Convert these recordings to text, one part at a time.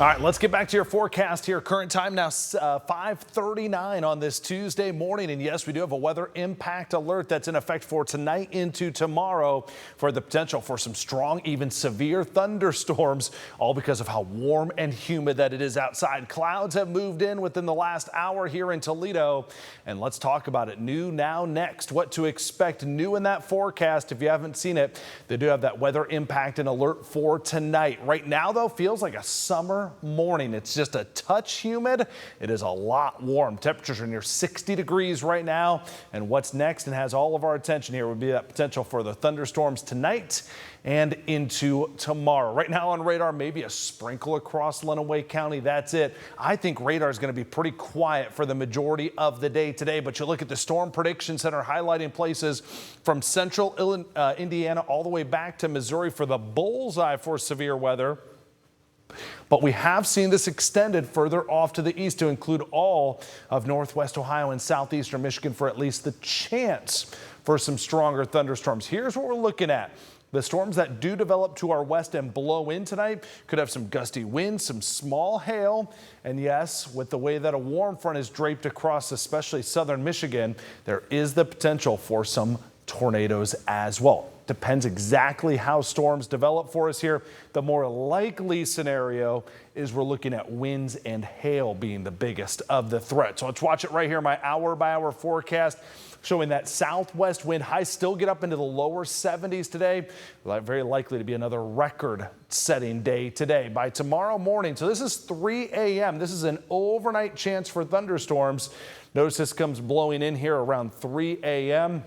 All right, let's get back to your forecast here. Current time now 5:39 on this Tuesday morning. And yes, we do have a weather impact alert that's in effect for tonight into tomorrow for the potential for some strong, even severe thunderstorms, all because of how warm and humid that it is outside. Clouds have moved in within the last hour here in Toledo. And let's talk about it. New now next, what to expect new in that forecast. If you haven't seen it, they do have that weather impact and alert for tonight. Right now, though, feels like a summer morning. It's just a touch humid. It is a lot warm. Temperatures are near 60 degrees right now. And what's next and has all of our attention here would be that potential for the thunderstorms tonight and into tomorrow. Right now on radar, maybe a sprinkle across Lenawee County. That's it. I think radar is going to be pretty quiet for the majority of the day today. But you look at the Storm Prediction Center highlighting places from central Indiana all the way back to Missouri for the bullseye for severe weather. But we have seen this extended further off to the east to include all of northwest Ohio and southeastern Michigan for at least the chance for some stronger thunderstorms. Here's what we're looking at. The storms that do develop to our west and blow in tonight could have some gusty winds, some small hail. And yes, with the way that a warm front is draped across especially southern Michigan, there is the potential for some tornadoes as well. Depends exactly how storms develop for us here. The more likely scenario is we're looking at winds and hail being the biggest of the threat. So let's watch it right here. My hour by hour forecast showing that southwest wind highs still get up into the lower 70s today. Very likely to be another record setting day today. By tomorrow morning, so this is 3 a.m. This is an overnight chance for thunderstorms. Notice this comes blowing in here around 3 a.m.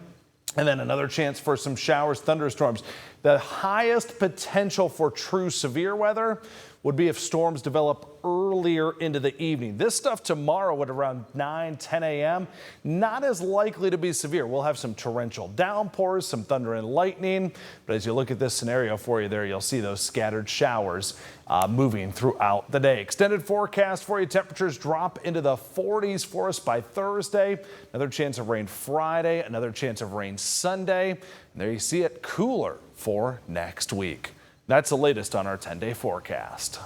And then another chance for some showers, thunderstorms. The highest potential for true severe weather would be if storms develop earlier into the evening. This stuff tomorrow at around 9, 10 a.m. not as likely to be severe. We'll have some torrential downpours, some thunder and lightning. But as you look at this scenario for you there, you'll see those scattered showers moving throughout the day. Extended forecast for you. Temperatures drop into the 40s for us by Thursday. Another chance of rain Friday. Another chance of rain Sunday. And there you see it, cooler for next week. That's the latest on our 10-day forecast.